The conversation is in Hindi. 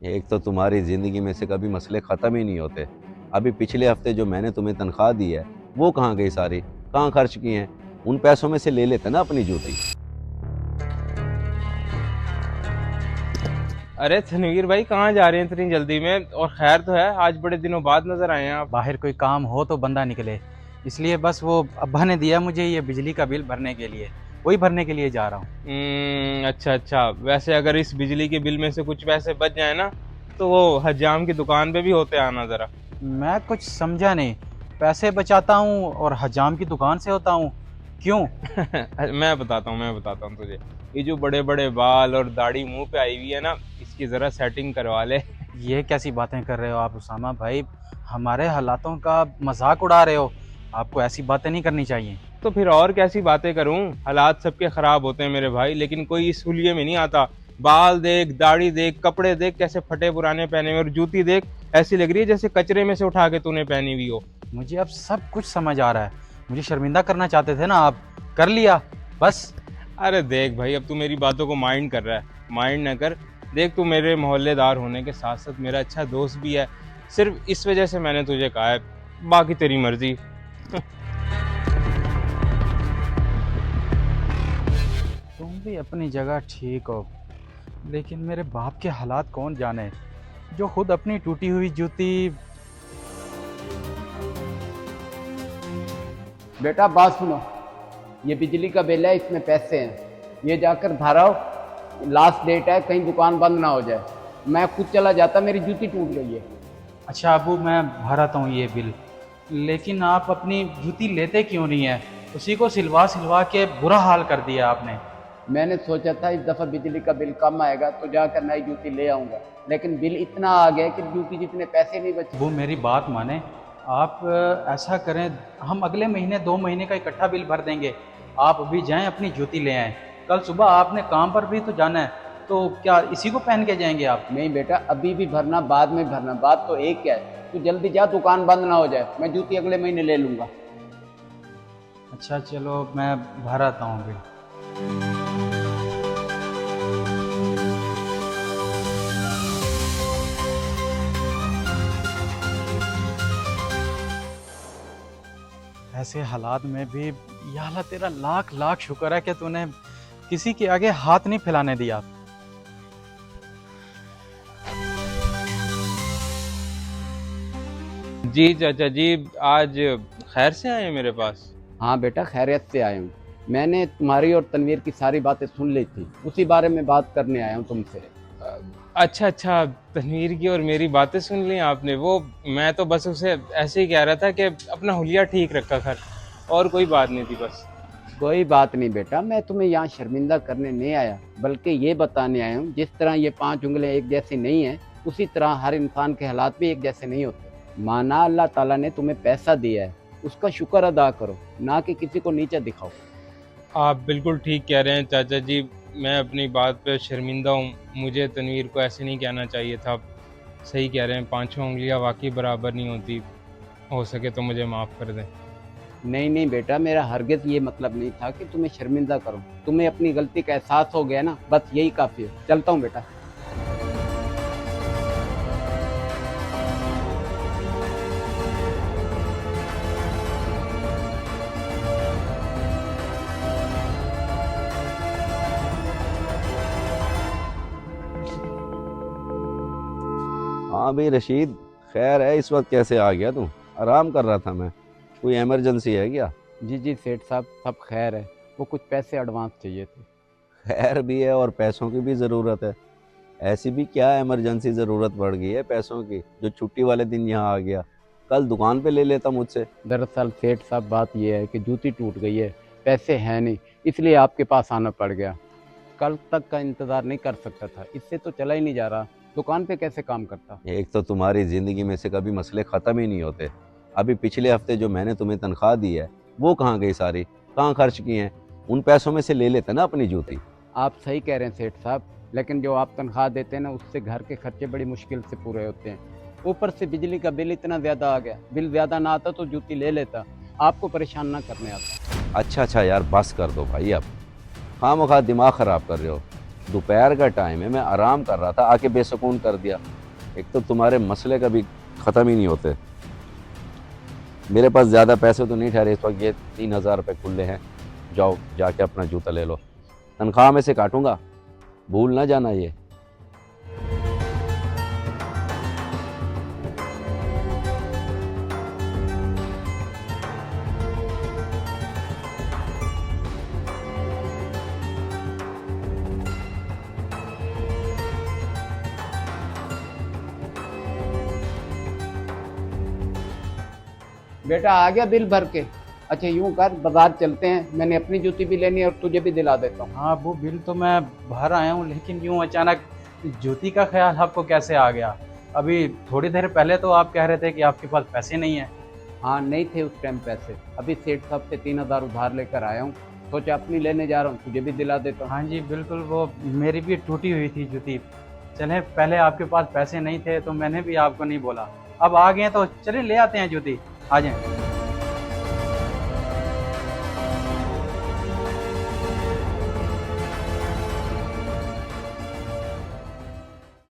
एक तो तुम्हारी ज़िंदगी में से कभी मसले ख़त्म ही नहीं होते। अभी पिछले हफ़्ते जो मैंने तुम्हें तनख्वाह दी है, वो कहाँ गई सारी? कहाँ खर्च की हैं? उन पैसों में से ले लेते ना अपनी जूती। अरे तनवीर भाई, कहाँ जा रहे हैं इतनी जल्दी में? और खैर तो है, आज बड़े दिनों बाद नजर आए हैं आप। बाहर कोई काम हो तो बंदा निकले, इसलिए बस वो अब्बा ने दिया मुझे ये बिजली का बिल भरने के लिए, वही भरने के लिए जा रहा हूँ। अच्छा अच्छा। वैसे अगर इस बिजली के बिल में से कुछ पैसे बच जाए ना, तो वो हजाम की दुकान पे भी होते आना जरा। मैं कुछ समझा नहीं। पैसे बचाता हूँ और हजाम की दुकान से होता हूँ, क्यों? मैं बताता हूँ तुझे। ये जो बड़े बड़े बाल और दाढ़ी मुंह पे आई हुई है ना, इसकी जरा सेटिंग करवा ले। ये कैसी बातें कर रहे हो आप उसामा भाई? हमारे हालातों का मजाक उड़ा रहे हो। आपको ऐसी बातें नहीं करनी चाहिए। तो फिर और कैसी बातें करूं? हालात सबके खराब होते हैं मेरे भाई, लेकिन कोई इस हुलिये में नहीं आता। बाल देख, दाढ़ी देख, कपड़े देख कैसे फटे पुराने पहने हुए, और जूती देख, ऐसी लग रही है जैसे कचरे में से उठा के तूने पहनी हुई हो। मुझे अब सब कुछ समझ आ रहा है। मुझे शर्मिंदा करना चाहते थे ना आप, कर लिया बस। अरे देख भाई, अब तू मेरी बातों को माइंड कर रहा है। माइंड ना कर। देख, तू मेरे मोहल्लेदार होने के साथ साथ मेरा अच्छा दोस्त भी है। सिर्फ इस वजह से मैंने तुझे कहा है, बाकी तेरी मर्जी। तुम भी अपनी जगह ठीक हो, लेकिन मेरे बाप के हालात कौन जाने, जो खुद अपनी टूटी हुई जूती। बेटा बात सुनो, ये बिजली का बिल है, इसमें पैसे हैं, ये जाकर भराओ। लास्ट डेट है, कहीं दुकान बंद ना हो जाए। मैं खुद चला जाता, मेरी जूती टूट गई है। अच्छा अबू, मैं भराता हूँ ये बिल, लेकिन आप अपनी जूती लेते क्यों नहीं है? उसी को सिलवा सिलवा के बुरा हाल कर दिया आपने। मैंने सोचा था इस दफ़ा बिजली का बिल कम आएगा तो जाकर नई जूती ले आऊँगा, लेकिन बिल इतना आ गया कि जूती जितने पैसे नहीं बचे। वो मेरी बात माने, आप ऐसा करें, हम अगले महीने 2 महीने का इकट्ठा बिल भर देंगे। आप अभी जाएं अपनी जूती ले आएं। कल सुबह आपने काम पर भी तो जाना है, तो क्या इसी को पहन के जाएंगे आप? नहीं बेटा, अभी भी भरना, बाद में भरना, बात तो एक क्या है। तू जल्दी जा, दुकान बंद ना हो जाए। मैं जूती अगले महीने ले लूँगा। अच्छा चलो, मैं भर आता हूँ बिल। ऐसे हालात में भी या अल्लाह तेरा लाख लाख शुक्र है कि तूने किसी के आगे हाथ नहीं फैलाने दिया। जी चाचा जी, आज खैर से आए हैं मेरे पास? हाँ बेटा, खैरियत से आया हूँ। मैंने तुम्हारी और तनवीर की सारी बातें सुन ली थी, उसी बारे में बात करने आया हूँ तुमसे। अच्छा अच्छा। तनवीर की और मेरी बातें सुन ली आपने? वो मैं तो बस उसे ऐसे ही कह रहा था कि अपना हुलिया ठीक रखा कर, और कोई बात नहीं थी बस। कोई बात नहीं बेटा, मैं तुम्हें यहाँ शर्मिंदा करने नहीं आया, बल्कि ये बताने आया हूँ जिस तरह ये 5 उंगलियाँ एक जैसी नहीं हैं, उसी तरह हर इंसान के हालात भी एक जैसे नहीं होते। माना अल्लाह ताला ने तुम्हें पैसा दिया है, उसका शुक्र अदा करो, ना कि किसी को नीचा दिखाओ। आप बिल्कुल ठीक कह रहे हैं चाचा जी। मैं अपनी बात पे शर्मिंदा हूँ। मुझे तनवीर को ऐसे नहीं कहना चाहिए था। सही कह रहे हैं, पांचों उंगलियां वाकई बराबर नहीं होती। हो सके तो मुझे माफ़ कर दें। नहीं नहीं बेटा, मेरा हरगिज़ ये मतलब नहीं था कि तुम्हें शर्मिंदा करूँ। तुम्हें अपनी गलती का एहसास हो गया ना, बस यही काफ़ी है। चलता हूँ बेटा। हाँ भाई रशीद, खैर है, इस वक्त कैसे आ गया तू? आराम कर रहा था मैं। कोई इमरजेंसी है क्या? जी जी सेठ साहब, सब खैर है। वो कुछ पैसे एडवांस चाहिए थे। खैर भी है और पैसों की भी ज़रूरत है। ऐसी भी क्या इमरजेंसी ज़रूरत पड़ गई है पैसों की, जो छुट्टी वाले दिन यहाँ आ गया? कल दुकान पे ले लेता मुझसे। दरअसल सेठ साहब, बात यह है कि जूती टूट गई है, पैसे हैं नहीं, इसलिए आपके पास आना पड़ गया। कल तक का इंतज़ार नहीं कर सकता था, इससे तो चला ही नहीं जा रहा। दुकान पे कैसे काम करता। एक तो तुम्हारी ज़िंदगी में से कभी मसले ख़त्म ही नहीं होते। अभी पिछले हफ्ते जो मैंने तुम्हें तनख्वाह दी है, वो कहाँ गई सारी? कहाँ खर्च की हैं? उन पैसों में से ले लेते ना अपनी जूती। आप सही कह रहे हैं सेठ साहब, लेकिन जो आप तनख्वाह देते हैं ना, उससे घर के खर्चे बड़ी मुश्किल से पूरे होते हैं। ऊपर से बिजली का बिल इतना ज़्यादा आ गया। बिल ज़्यादा ना आता तो जूती ले लेता, आपको परेशान ना करने आता। अच्छा अच्छा यार, बस कर दो भाई अब। खामखा दिमाग ख़राब कर रहे हो। दोपहर का टाइम है, मैं आराम कर रहा था, आके बेसुकून कर दिया। एक तो तुम्हारे मसले कभी ख़त्म ही नहीं होते। मेरे पास ज़्यादा पैसे तो नहीं ठहरे इस वक्त, ये 3000 रुपये खुले हैं, जाओ जाके अपना जूता ले लो, तनख्वाह में से काटूंगा, भूल ना जाना ये। बेटा आ गया बिल भर के? अच्छा यूं कर, बाजार चलते हैं, मैंने अपनी जूती भी लेनी है और तुझे भी दिला देता हूँ। हाँ अबू, बिल तो मैं भर आया हूँ, लेकिन यूँ अचानक जूती का ख्याल आपको कैसे आ गया? अभी थोड़ी देर पहले तो आप कह रहे थे कि आपके पास पैसे नहीं हैं। हाँ नहीं थे उस टाइम पैसे, अभी सेठ साहब से 3000 उधार लेकर आया हूँ, सोचा अपनी लेने जा रहा हूँ, तुझे भी दिला देता हूँ। हाँ जी बिल्कुल, वो मेरी भी टूटी हुई थी जूती। चले, पहले आपके पास पैसे नहीं थे तो मैंने भी आपको नहीं बोला, अब आ गए हैं तो चले ले आते हैं जूती, आ जाएं।